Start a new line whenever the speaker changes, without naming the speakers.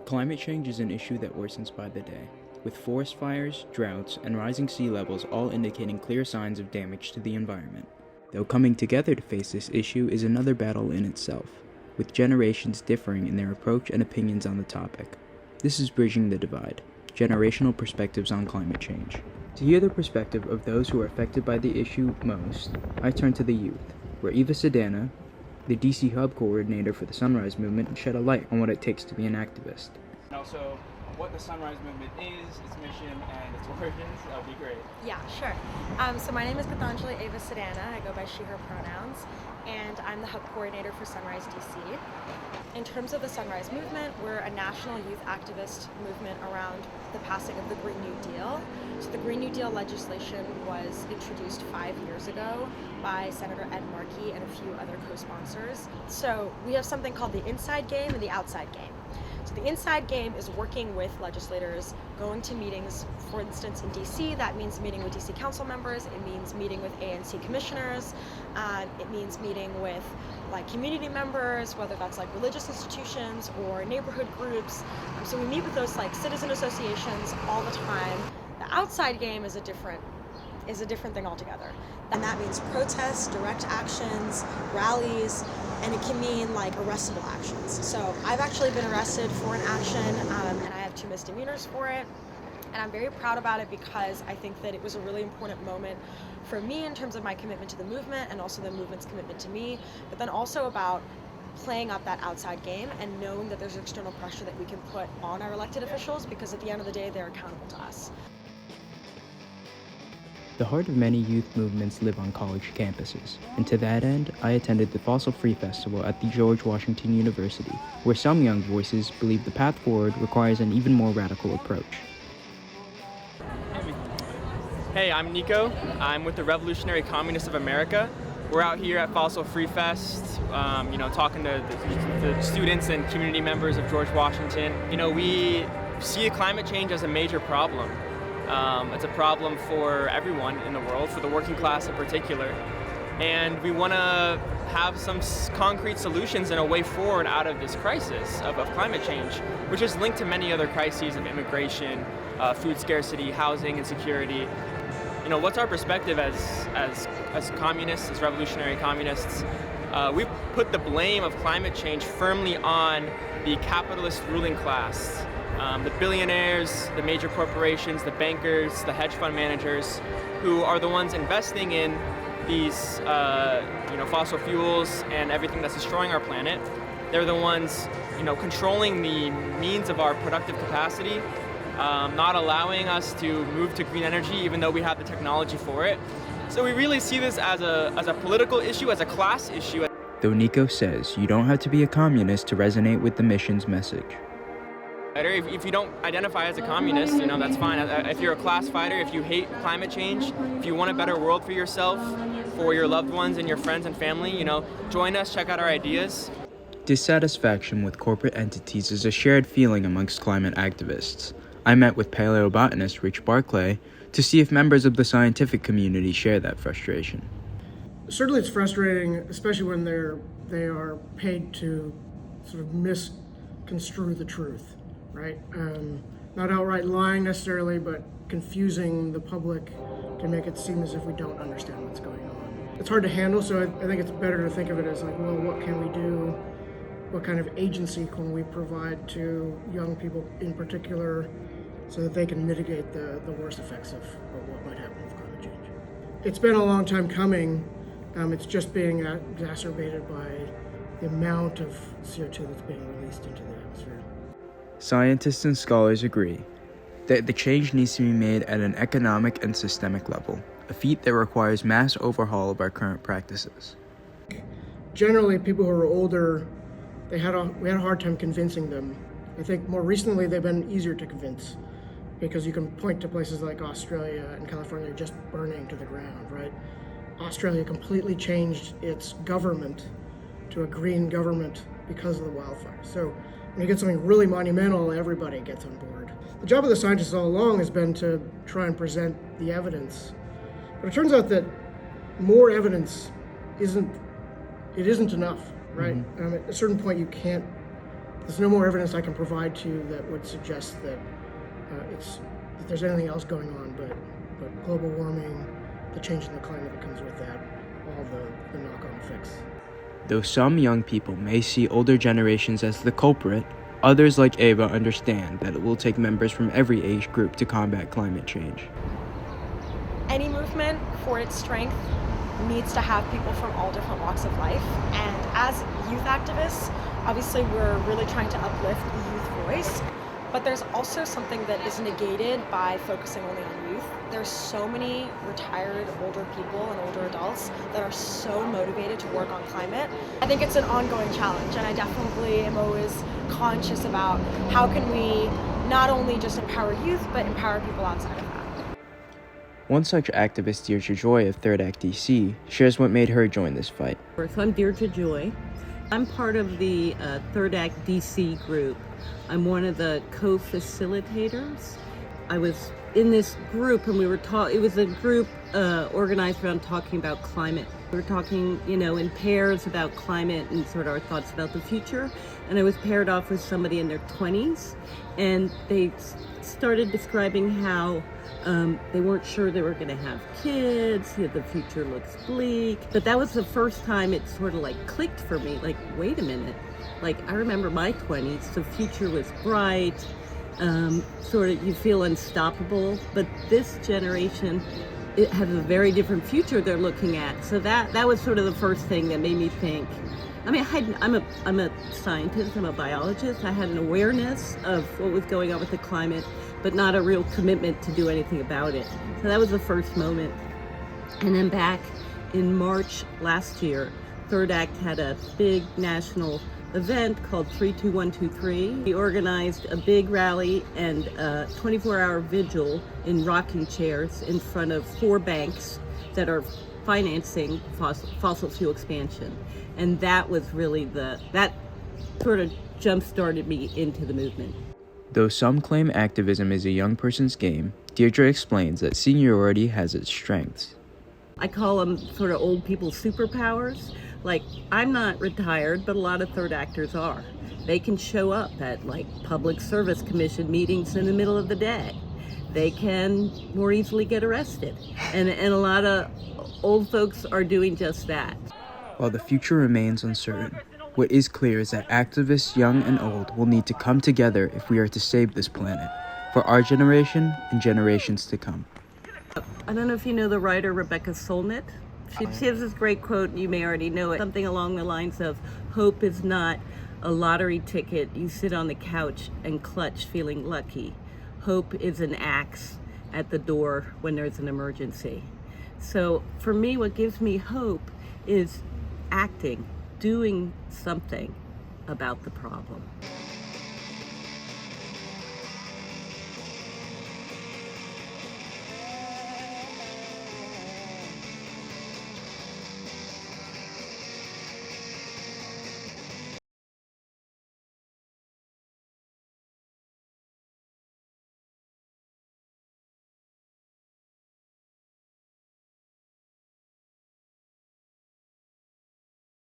Climate change is an issue that worsens by the day, with forest fires, droughts, and rising sea levels all indicating clear signs of damage to the environment. Though coming together to face this issue is another battle in itself, with generations differing in their approach and opinions on the topic. This is Bridging the Divide, generational perspectives on climate change. To hear the perspective of those who are affected by the issue most, I turn to the youth, where Eva Sedana, the DC Hub coordinator for the Sunrise Movement, shed a light on what it takes to be an activist.
And also what the Sunrise Movement is, its mission, and its origins. That would be great.
Yeah, sure. So my name is Eva Sedana. I go by she, her pronouns, and I'm the Hub coordinator for Sunrise DC. In terms of the Sunrise Movement, we're a national youth activist movement around the passing of the Green New Deal. So the Green New Deal legislation was introduced 5 years ago by Senator Ed Markey and a few other co-sponsors. So we have something called the inside game and the outside game. So the inside game is working with legislators, going to meetings, for instance in DC, that means meeting with DC council members, it means meeting with ANC commissioners, it means meeting with like community members, whether that's like religious institutions or neighborhood groups. So we meet with those like citizen associations all the time. The outside game is a different thing altogether. And that means protests, direct actions, rallies, and it can mean like arrestable actions. So I've actually been arrested for an action and I have 2 misdemeanors for it. And I'm very proud about it because I think that it was a really important moment for me in terms of my commitment to the movement and also the movement's commitment to me, but then also about playing up that outside game and knowing that there's external pressure that we can put on our elected officials because at the end of the day, they're accountable to us.
The heart of many youth movements live on college campuses, and to that end, I attended the Fossil Free Festival at the George Washington University, where some young voices believe the path forward requires an even more radical approach.
Hey, I'm Nico. I'm with the Revolutionary Communists of America. We're out here at Fossil Free Fest, talking to the students and community members of George Washington. We see climate change as a major problem. It's a problem for everyone in the world, for the working class in particular. And we want to have some concrete solutions and a way forward out of this crisis of climate change, which is linked to many other crises of immigration, food scarcity, housing insecurity. What's our perspective as communists, as revolutionary communists? We put the blame of climate change firmly on the capitalist ruling class. The billionaires, the major corporations, the bankers, the hedge fund managers, who are the ones investing in these fossil fuels and everything that's destroying our planet. They're the ones controlling the means of our productive capacity, not allowing us to move to green energy even though we have the technology for it. So we really see this as a political issue, as a class issue.
Though Nico says you don't have to be a communist to resonate with the mission's message.
If you don't identify as a communist, that's fine. If you're a class fighter, if you hate climate change, if you want a better world for yourself, for your loved ones and your friends and family, join us, check out our ideas.
Dissatisfaction with corporate entities is a shared feeling amongst climate activists. I met with paleobotanist Rich Barclay to see if members of the scientific community share that frustration.
Certainly it's frustrating, especially when they are paid to sort of misconstrue the truth. Right? Not outright lying necessarily, but confusing the public to make it seem as if we don't understand what's going on. It's hard to handle, so I think it's better to think of it as like, well, what can we do? What kind of agency can we provide to young people in particular so that they can mitigate the worst effects of what might happen with climate change? It's been a long time coming. It's just being exacerbated by the amount of CO2 that's being released into the atmosphere.
Scientists and scholars agree that the change needs to be made at an economic and systemic level, a feat that requires mass overhaul of our current practices.
Generally, people who are older, we had a hard time convincing them. I think more recently they've been easier to convince because you can point to places like Australia and California just burning to the ground, right? Australia completely changed its government to a green government because of the wildfires. So when you get something really monumental, everybody gets on board. The job of the scientists all along has been to try and present the evidence. But it turns out that more evidence isn't enough, right?
Mm-hmm.
At a certain point, you can't there's no more evidence I can provide to you that would suggest that that there's anything else going on, but global warming, the change in the climate that comes with that, all the knock-on effects.
Though some young people may see older generations as the culprit, others like Ava understand that it will take members from every age group to combat climate change.
Any movement, for its strength, needs to have people from all different walks of life. And as youth activists, obviously we're really trying to uplift the youth voice, but there's also something that is negated by focusing only on youth. There's so many retired older people and older adults that are so motivated to work on climate. I think it's an ongoing challenge, and I definitely am always conscious about how can we not only just empower youth, but empower people outside of that.
One such activist, Deirdre Joy of Third Act DC, shares what made her join this fight.
So I'm Deirdre Joy. I'm part of the Third Act DC group. I'm one of the co-facilitators. I was in this group and it was a group organized around talking about climate. We were talking, in pairs about climate and sort of our thoughts about the future. And I was paired off with somebody in their 20s, and they started describing how they weren't sure they were going to have kids, the future looks bleak. But that was the first time it sort of clicked for me, wait a minute. I remember my 20s, the future was bright, sort of you feel unstoppable, but this generation, it has a very different future they're looking at. So that was sort of the first thing that made me think. I mean, I'm a scientist, I'm a biologist. I had an awareness of what was going on with the climate, but not a real commitment to do anything about it. So that was the first moment. And then back in March last year, Third Act had a big national event called 32123. We organized a big rally and a 24-hour vigil in rocking chairs in front of 4 banks that are financing fossil fuel expansion. And that was really that sort of jump-started me into the movement.
Though some claim activism is a young person's game, Deirdre explains that seniority has its strengths.
I call them sort of old people's superpowers. I'm not retired, but a lot of third actors are. They can show up at public service commission meetings in the middle of the day. They can more easily get arrested. And a lot of old folks are doing just that.
While the future remains uncertain, what is clear is that activists young and old will need to come together if we are to save this planet, for our generation and generations to come.
I don't know if you know the writer Rebecca Solnit. She has this great quote, you may already know it, something along the lines of, hope is not a lottery ticket you sit on the couch and clutch feeling lucky. Hope is an axe at the door when there's an emergency. So for me, what gives me hope is acting, doing something about the problem.